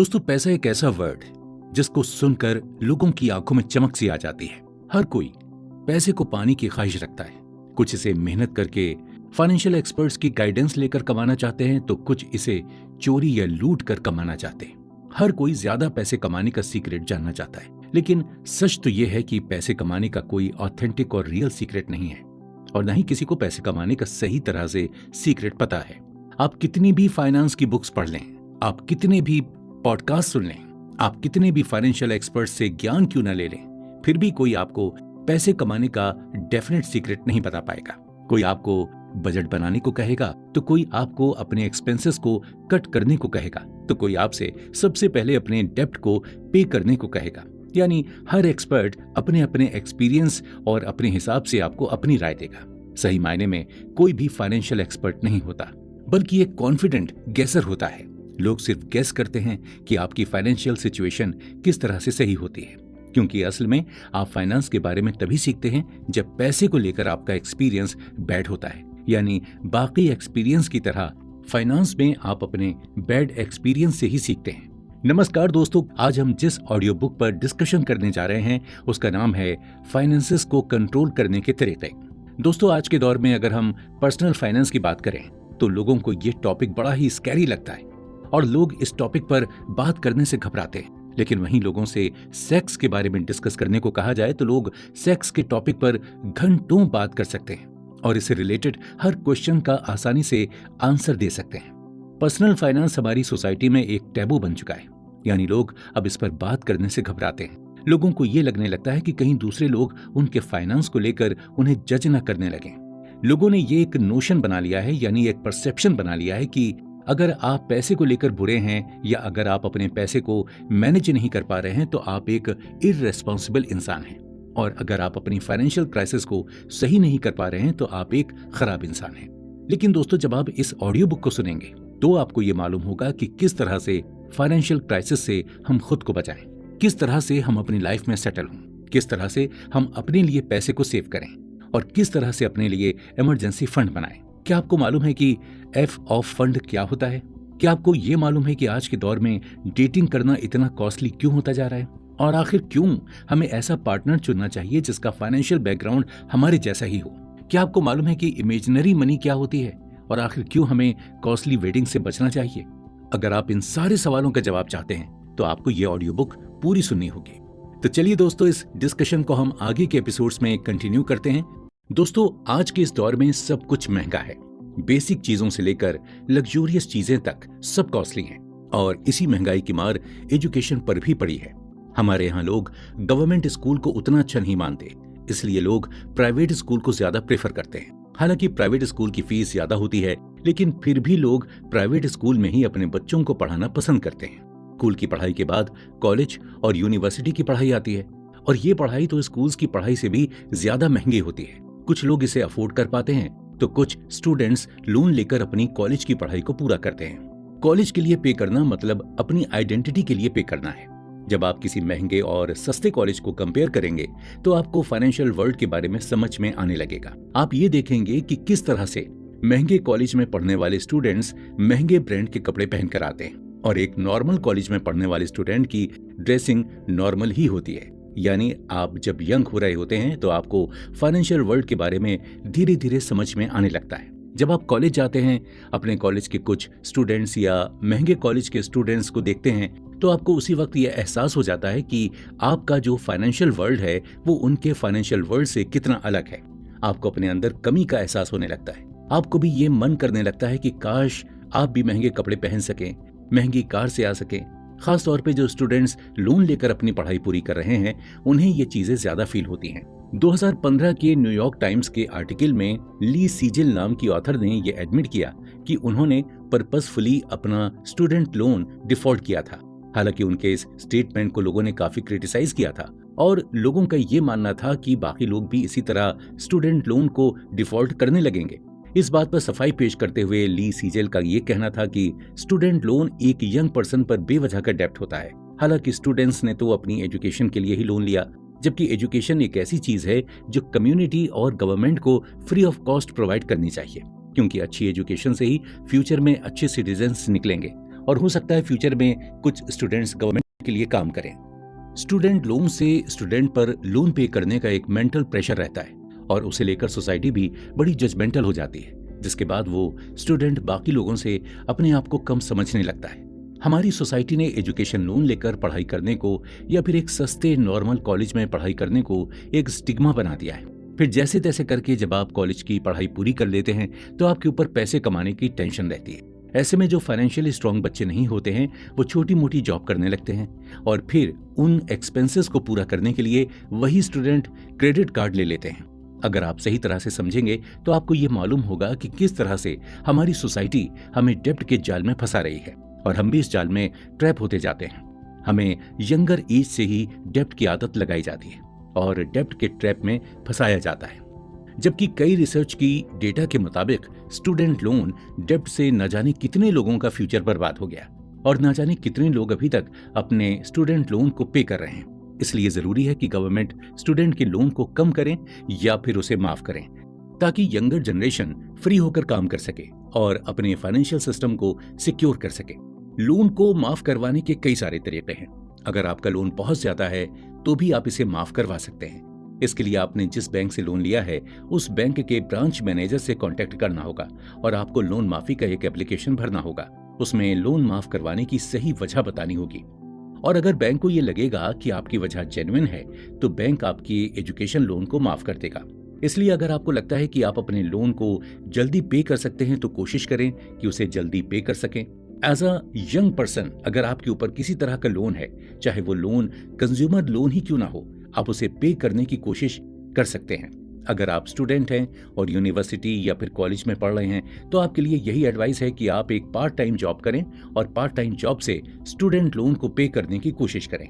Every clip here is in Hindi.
दोस्तों, पैसा एक ऐसा वर्ड जिसको सुनकर लोगों की आंखों में चमक सी आ जाती है। हर कोई पैसे को पाने की ख्वाहिश रखता है। कुछ इसे मेहनत करके फाइनेंशियल एक्सपर्ट्स की गाइडेंस लेकर कमाना चाहते हैं, तो कुछ इसे चोरी या लूट कर कमाना चाहते हैं। हर कोई ज्यादा पैसे कमाने का सीक्रेट जानना चाहता है, लेकिन सच तो यह है कि पैसे कमाने का कोई ऑथेंटिक और रियल सीक्रेट नहीं है, और न ही किसी को पैसे कमाने का सही तरह से सीक्रेट पता है। आप कितनी भी फाइनेंस की बुक्स पढ़ लें, आप कितने भी पॉडकास्ट सुन लें, आप कितने भी फाइनेंशियल एक्सपर्ट से ज्ञान क्यों न ले लें, फिर भी कोई आपको पैसे कमाने का डेफिनेट सीक्रेट नहीं बता पाएगा। कोई आपको बजट बनाने को कहेगा, तो कोई आपको अपने एक्सपेंसेस को कट करने को कहेगा, तो कोई आपसे सबसे पहले अपने डेब्ट को पे करने को कहेगा। यानी हर एक्सपर्ट अपने अपने एक्सपीरियंस और अपने हिसाब से आपको अपनी राय देगा। सही मायने में कोई भी फाइनेंशियल एक्सपर्ट नहीं होता, बल्कि एक कॉन्फिडेंट गेसर होता है। लोग सिर्फ गेस करते हैं कि आपकी फाइनेंशियल सिचुएशन किस तरह से सही होती है, क्योंकि असल में आप फाइनेंस के बारे में तभी सीखते हैं जब पैसे को लेकर आपका एक्सपीरियंस बैड होता है। यानी बाकी एक्सपीरियंस की तरह फाइनेंस में आप अपने बैड एक्सपीरियंस से ही सीखते हैं। नमस्कार दोस्तों, आज हम जिस ऑडियो बुक पर डिस्कशन करने जा रहे हैं उसका नाम है फाइनेंसेस को कंट्रोल करने के तरीके। दोस्तों, आज के दौर में अगर हम पर्सनल फाइनेंस की बात करें तो लोगों को ये टॉपिक बड़ा ही स्कैरी लगता है और लोग इस टॉपिक पर बात करने से घबराते हैं। लेकिन वहीं लोगों से सेक्स के बारे में डिस्कस करने को कहा जाए तो लोग सेक्स के टॉपिक पर घंटों बात कर सकते हैं और इससे रिलेटेड हर क्वेश्चन का आसानी से आंसर दे सकते हैं। पर्सनल फाइनेंस हमारी सोसाइटी में एक टैबू बन चुका है, यानी लोग अब इस पर बात करने से घबराते हैं। लोगों को ये लगने लगता है कि कहीं दूसरे लोग उनके फाइनेंस को लेकर उन्हें जज न करने लगें। लोगों ने ये एक नोशन बना लिया है, यानी एक परसेप्शन बना लिया है कि अगर आप पैसे को लेकर बुरे हैं या अगर आप अपने पैसे को मैनेज नहीं कर पा रहे हैं तो आप एक इररेस्पॉन्सिबल इंसान हैं, और अगर आप अपनी फाइनेंशियल क्राइसिस को सही नहीं कर पा रहे हैं तो आप एक खराब इंसान हैं। लेकिन दोस्तों, जब आप इस ऑडियो बुक को सुनेंगे तो आपको ये मालूम होगा कि किस तरह से फाइनेंशियल क्राइसिस से हम खुद को बचाएं, किस तरह से हम अपनी लाइफ में सेटल हों, किस तरह से हम अपने लिए पैसे को सेव करें और किस तरह से अपने लिए इमरजेंसी फंड बनाएं। क्या आपको मालूम है कि एफ ऑफ फंड क्या होता है? क्या आपको ये मालूम है कि आज के दौर में डेटिंग करना इतना कॉस्टली क्यों होता जा रहा है? और आखिर क्यों हमें ऐसा पार्टनर चुनना चाहिए जिसका फाइनेंशियल बैकग्राउंड हमारे जैसा ही हो? क्या आपको मालूम है कि इमेजिनरी मनी क्या होती है और आखिर क्यों हमें कॉस्टली वेडिंग से बचना चाहिए? अगर आप इन सारे सवालों का जवाब चाहते हैं तो आपको ये ऑडियो बुक पूरी सुननी होगी। तो चलिए दोस्तों, इस डिस्कशन को हम आगे के एपिसोड्स में कंटिन्यू करते हैं। दोस्तों, आज के इस दौर में सब कुछ महंगा है। बेसिक चीजों से लेकर लग्जूरियस चीजें तक सब कॉस्टली हैं, और इसी महंगाई की मार एजुकेशन पर भी पड़ी है। हमारे यहाँ लोग गवर्नमेंट स्कूल को उतना अच्छा नहीं मानते, इसलिए लोग प्राइवेट स्कूल को ज्यादा प्रेफर करते हैं। हालांकि प्राइवेट स्कूल की फीस ज्यादा होती है, लेकिन फिर भी लोग प्राइवेट स्कूल में ही अपने बच्चों को पढ़ाना पसंद करते हैं। स्कूल की पढ़ाई के बाद कॉलेज और यूनिवर्सिटी की पढ़ाई आती है, और ये पढ़ाई तो स्कूल की पढ़ाई से भी ज्यादा महंगी होती है। कुछ लोग इसे अफोर्ड कर पाते हैं तो कुछ स्टूडेंट्स लोन लेकर अपनी कॉलेज की पढ़ाई को पूरा करते हैं। कॉलेज के लिए पे करना मतलब अपनी आइडेंटिटी के लिए पे करना है। जब आप किसी महंगे और सस्ते कॉलेज को कंपेयर करेंगे तो आपको फाइनेंशियल वर्ल्ड के बारे में समझ में आने लगेगा। आप ये देखेंगे कि किस तरह से महंगे कॉलेज में पढ़ने वाले स्टूडेंट्स महंगे ब्रांड के कपड़े पहनकर आते हैं और एक नॉर्मल कॉलेज में पढ़ने वाले स्टूडेंट की ड्रेसिंग नॉर्मल ही होती है। यानी आप जब यंग हो रहे होते हैं तो आपको फाइनेंशियल वर्ल्ड के बारे में धीरे धीरे समझ में आने लगता है। जब आप कॉलेज जाते हैं, अपने कॉलेज के कुछ स्टूडेंट्स या महंगे कॉलेज के स्टूडेंट्स को देखते हैं तो आपको उसी वक्त यह एहसास हो जाता है कि आपका जो फाइनेंशियल वर्ल्ड है वो उनके फाइनेंशियल वर्ल्ड से कितना अलग है। आपको अपने अंदर कमी का एहसास होने लगता है। आपको भी ये मन करने लगता है कि काश आप भी महंगे कपड़े पहन सकें, महंगी कार से आ सकें। खास तौर पे जो स्टूडेंट्स लोन लेकर अपनी पढ़ाई पूरी कर रहे हैं उन्हें ये चीजें ज्यादा फील होती हैं। 2015 के न्यूयॉर्क टाइम्स के आर्टिकल में ली सीजल नाम की ऑथर ने ये एडमिट किया कि उन्होंने पर्पसफुली अपना स्टूडेंट लोन डिफॉल्ट किया था। हालांकि उनके इस स्टेटमेंट को लोगों ने काफी क्रिटिसाइज किया था और लोगों का ये मानना था कि बाकी लोग भी इसी तरह स्टूडेंट लोन को डिफॉल्ट करने लगेंगे। इस बात पर सफाई पेश करते हुए ली सीजल का ये कहना था कि स्टूडेंट लोन एक यंग पर्सन पर बेवजह का डेब्ट होता है। हालांकि स्टूडेंट्स ने तो अपनी एजुकेशन के लिए ही लोन लिया, जबकि एजुकेशन एक ऐसी चीज है जो कम्युनिटी और गवर्नमेंट को फ्री ऑफ कॉस्ट प्रोवाइड करनी चाहिए, क्योंकि अच्छी एजुकेशन से ही फ्यूचर में अच्छे सिटीजन्स निकलेंगे और हो सकता है फ्यूचर में कुछ स्टूडेंट्स गवर्नमेंट के लिए काम करें। स्टूडेंट लोन से स्टूडेंट पर लोन पे करने का एक मेंटल प्रेशर रहता है और उसे लेकर सोसाइटी भी बड़ी जजमेंटल हो जाती है, जिसके बाद वो स्टूडेंट बाकी लोगों से अपने आप को कम समझने लगता है। हमारी सोसाइटी ने एजुकेशन लोन लेकर पढ़ाई करने को या फिर एक सस्ते नॉर्मल कॉलेज में पढ़ाई करने को एक स्टिग्मा बना दिया है। फिर जैसे तैसे करके जब आप कॉलेज की पढ़ाई पूरी कर लेते हैं तो आपके ऊपर पैसे कमाने की टेंशन रहती है। ऐसे में जो फाइनेंशियली स्ट्रांग बच्चे नहीं होते हैं वो छोटी मोटी जॉब करने लगते हैं और फिर उन एक्सपेंसेस को पूरा करने के लिए वही स्टूडेंट क्रेडिट कार्ड ले लेते हैं। अगर आप सही तरह से समझेंगे तो आपको ये मालूम होगा कि किस तरह से हमारी सोसाइटी हमें डेब्ट के जाल में फंसा रही है और हम भी इस जाल में ट्रैप होते जाते हैं। हमें यंगर एज से ही डेब्ट की आदत लगाई जाती है और डेब्ट के ट्रैप में फंसाया जाता है, जबकि कई रिसर्च की डेटा के मुताबिक स्टूडेंट लोन डेब्ट से न जाने कितने लोगों का फ्यूचर बर्बाद हो गया और न जाने कितने लोग अभी तक अपने स्टूडेंट लोन को पे कर रहे हैं। इसलिए जरूरी है कि गवर्नमेंट स्टूडेंट के लोन को कम करें या फिर उसे माफ करें, ताकि यंगर जनरेशन फ्री होकर काम कर सके और अपने फाइनेंशियल सिस्टम को सिक्योर कर सके। लोन को माफ करवाने के कई सारे तरीके हैं। अगर आपका लोन बहुत ज्यादा है तो भी आप इसे माफ करवा सकते हैं। इसके लिए आपने जिस बैंक से लोन लिया है उस बैंक के ब्रांच मैनेजर से कांटेक्ट करना होगा और आपको लोन माफी का एक एप्लीकेशन भरना होगा। उसमें लोन माफ करवाने की सही वजह बतानी होगी और अगर बैंक को ये लगेगा कि आपकी वजह जेन्युइन है तो बैंक आपकी एजुकेशन लोन को माफ कर देगा। इसलिए अगर आपको लगता है कि आप अपने लोन को जल्दी पे कर सकते हैं तो कोशिश करें कि उसे जल्दी पे कर सकें। एज अ यंग पर्सन अगर आपके ऊपर किसी तरह का लोन है, चाहे वो लोन कंज्यूमर लोन ही क्यों ना हो, आप उसे पे करने की कोशिश कर सकते हैं। अगर आप स्टूडेंट हैं और यूनिवर्सिटी या फिर कॉलेज में पढ़ रहे हैं तो आपके लिए यही एडवाइस है कि आप एक पार्ट टाइम जॉब करें और पार्ट टाइम जॉब से स्टूडेंट लोन को पे करने की कोशिश करें।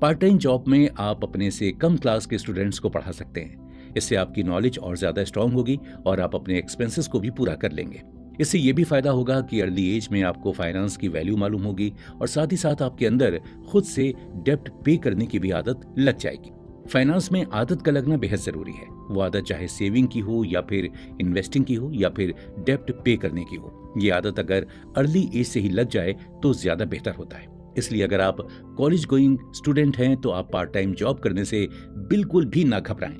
पार्ट टाइम जॉब में आप अपने से कम क्लास के स्टूडेंट्स को पढ़ा सकते हैं। इससे आपकी नॉलेज और ज्यादा स्ट्रांग होगी और आप अपने एक्सपेंसेस को भी पूरा कर लेंगे। इससे ये भी फायदा होगा कि अर्ली एज में आपको फाइनेंस की वैल्यू मालूम होगी और साथ ही साथ आपके अंदर खुद से डेब्ट पे करने की भी आदत लग जाएगी। फाइनेंस में आदत का लगना बेहद जरूरी है। वो आदत चाहे सेविंग की हो या फिर इन्वेस्टिंग की हो या फिर डेब्ट पे करने की हो, ये आदत अगर अर्ली एज से ही लग जाए तो ज्यादा बेहतर होता है। इसलिए अगर आप कॉलेज गोइंग स्टूडेंट हैं तो आप पार्ट टाइम जॉब करने से बिल्कुल भी ना घबराएं।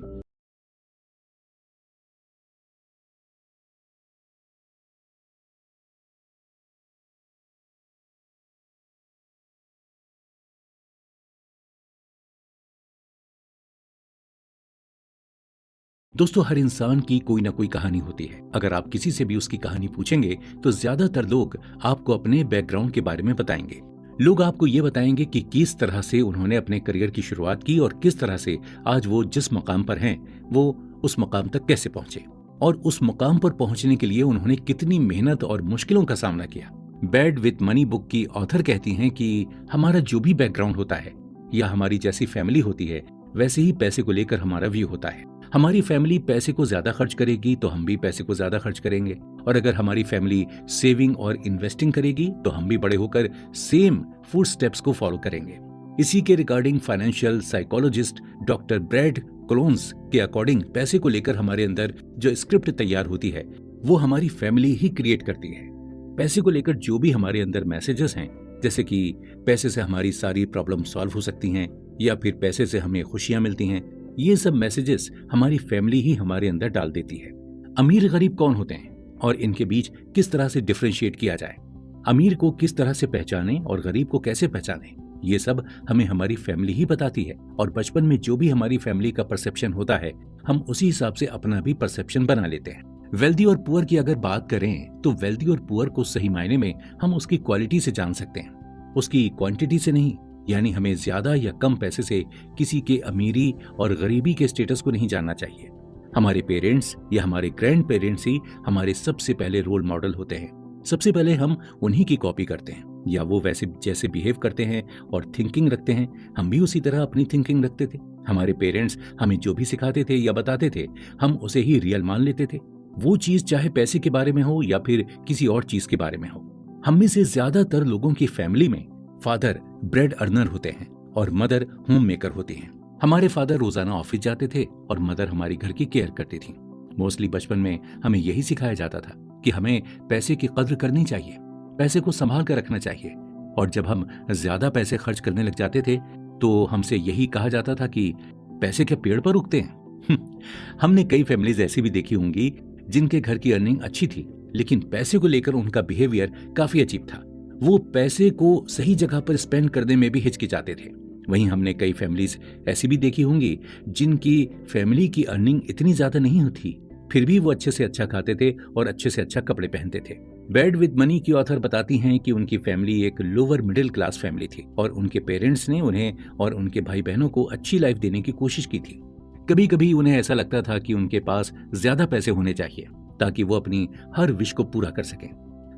दोस्तों, हर इंसान की कोई ना कोई कहानी होती है। अगर आप किसी से भी उसकी कहानी पूछेंगे तो ज्यादातर लोग आपको अपने बैकग्राउंड के बारे में बताएंगे। लोग आपको ये बताएंगे कि किस तरह से उन्होंने अपने करियर की शुरुआत की और किस तरह से आज वो जिस मकाम पर हैं वो उस मकाम तक कैसे पहुंचे और उस मकाम पर पहुंचने के लिए उन्होंने कितनी मेहनत और मुश्किलों का सामना किया। बैड विथ मनी बुक की ऑथर कहती हैं कि हमारा जो भी बैकग्राउंड होता है या हमारी जैसी फैमिली होती है वैसे ही पैसे को लेकर हमारा व्यू होता है। हमारी फैमिली पैसे को ज्यादा खर्च करेगी तो हम भी पैसे को ज्यादा खर्च करेंगे और अगर हमारी फैमिली सेविंग और इन्वेस्टिंग करेगी तो हम भी बड़े होकर सेम फूड स्टेप्स को फॉलो करेंगे। इसी के regarding financial psychologist doctor Brad Klontz के अकॉर्डिंग पैसे को लेकर हमारे अंदर जो स्क्रिप्ट तैयार होती है वो हमारी फैमिली ही क्रिएट करती है। पैसे को लेकर जो भी हमारे अंदर मैसेजेस हैं, जैसे कि पैसे से हमारी सारी प्रॉब्लम सॉल्व हो सकती हैं या फिर पैसे से हमें खुशियां मिलती हैं, ये सब मैसेजेस हमारी फैमिली ही हमारे अंदर डाल देती है। अमीर गरीब कौन होते हैं और इनके बीच किस तरह से डिफरेंशिएट किया जाए, अमीर को किस तरह से पहचाने और गरीब को कैसे पहचाने, ये सब हमें हमारी फैमिली ही बताती है। और बचपन में जो भी हमारी फैमिली का परसेप्शन होता है हम उसी हिसाब से अपना भी परसेप्शन बना लेते हैं। वेल्दी और पुअर की अगर बात करें तो वेल्दी और पुअर को सही मायने में हम उसकी क्वालिटी से जान सकते हैं, उसकी क्वांटिटी से नहीं। यानी हमें ज्यादा या कम पैसे से किसी के अमीरी और गरीबी के स्टेटस को नहीं जानना चाहिए। हमारे पेरेंट्स या हमारे ग्रैंड पेरेंट्स ही हमारे सबसे पहले रोल मॉडल होते हैं। सबसे पहले हम उन्हीं की कॉपी करते हैं या वो वैसे जैसे बिहेव करते हैं और थिंकिंग रखते हैं हम भी उसी तरह अपनी थिंकिंग रखते थे। हमारे पेरेंट्स हमें जो भी सिखाते थे या बताते थे हम उसे ही रियल मान लेते थे, वो चीज चाहे पैसे के बारे में हो या फिर किसी और चीज के बारे में हो। हम में से ज्यादातर लोगों की फैमिली में फादर ब्रेड अर्नर होते हैं और मदर होम मेकर होती हैं। हमारे फादर रोजाना ऑफिस जाते थे और मदर हमारी घर की केयर करती थी। मोस्टली बचपन में हमें यही सिखाया जाता था कि हमें पैसे की कद्र करनी चाहिए, पैसे को संभाल कर रखना चाहिए, और जब हम ज्यादा पैसे खर्च करने लग जाते थे तो हमसे यही कहा जाता था कि पैसे क्या पेड़ पर उगते हैं। हमने कई फैमिलीज ऐसी भी देखी होंगी जिनके घर की अर्निंग अच्छी थी, लेकिन पैसे को लेकर उनका बिहेवियर काफी अजीब था। वो पैसे को सही जगह पर स्पेंड करने में भी हिचकिचाते थे। वहीं हमने कई फैमिलीज ऐसी भी देखी होंगी जिनकी फैमिली की अर्निंग इतनी ज्यादा नहीं होती, फिर भी वो अच्छे से अच्छा खाते थे और अच्छे से अच्छा कपड़े पहनते थे। बैड विद मनी की ऑथर बताती हैं कि उनकी फैमिली एक लोअर मिडिल क्लास फैमिली थी और उनके पेरेंट्स ने उन्हें और उनके भाई बहनों को अच्छी लाइफ देने की कोशिश की थी। कभी कभी उन्हें ऐसा लगता था कि उनके पास ज्यादा पैसे होने चाहिए ताकि वो अपनी हर विश को पूरा कर सकें।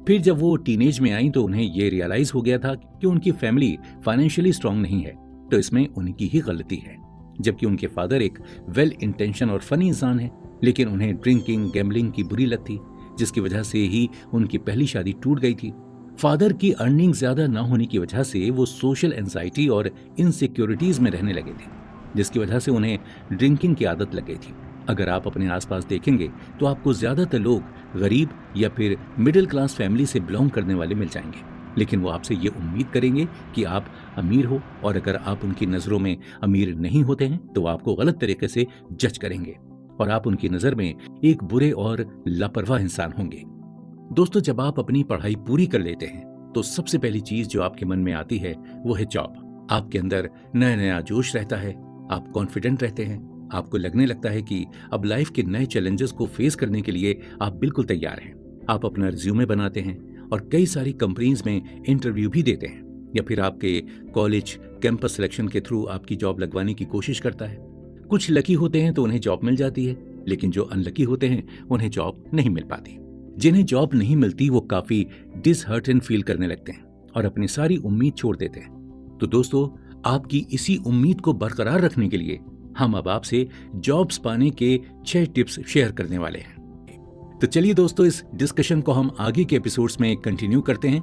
फिर जब वो टीनेज में आई तो उन्हें ये रियलाइज हो गया था कि उनकी फैमिली फाइनेंशियली स्ट्रांग नहीं है, तो इसमें उनकी ही गलती है। जबकि उनके फादर एक वेल इंटेंशन और फनी इंसान है, लेकिन उन्हें ड्रिंकिंग गैम्बलिंग की बुरी लत थी, जिसकी वजह से ही उनकी पहली शादी टूट गई थी। फादर की अर्निंग ज्यादा ना होने की वजह से वो सोशल एंजाइटी और इनसिक्योरिटीज में रहने लगे थे, जिसकी वजह से उन्हें ड्रिंकिंग की आदत लग गई थी। अगर आप अपने आसपास देखेंगे तो आपको ज्यादातर लोग गरीब या फिर मिडिल क्लास फैमिली से बिलोंग करने वाले मिल जाएंगे, लेकिन वो आपसे ये उम्मीद करेंगे कि आप अमीर हो, और अगर आप उनकी नजरों में अमीर नहीं होते हैं तो आपको गलत तरीके से जज करेंगे और आप उनकी नजर में एक बुरे और लापरवाह इंसान होंगे। दोस्तों, जब आप अपनी पढ़ाई पूरी कर लेते हैं तो सबसे पहली चीज जो आपके मन में आती है वो है जॉब। आपके अंदर नया नया जोश रहता है, आप कॉन्फिडेंट रहते हैं, आपको लगने लगता है कि अब लाइफ के नए चैलेंजेस को फेस करने के लिए आप बिल्कुल तैयार हैं। आप अपना रिज्यूमे बनाते हैं और कई सारी कंपनीज में इंटरव्यू भी देते हैं, या फिर आपके कॉलेज कैंपस सिलेक्शन के थ्रू आपकी जॉब लगवाने की कोशिश करता है। कुछ लकी होते हैं तो उन्हें जॉब मिल जाती है, लेकिन जो अनलकी होते हैं उन्हें जॉब नहीं मिल पाती। जिन्हें जॉब नहीं मिलती वो काफी डिसहर्टेन फील करने लगते हैं और अपनी सारी उम्मीद छोड़ देते हैं। तो दोस्तों, आपकी इसी उम्मीद को बरकरार रखने के लिए हम अब आपसे जॉब्स पाने के 6 टिप्स शेयर करने वाले हैं। तो चलिए दोस्तों, इस डिस्कशन को हम आगे के एपिसोड्स में कंटिन्यू करते हैं।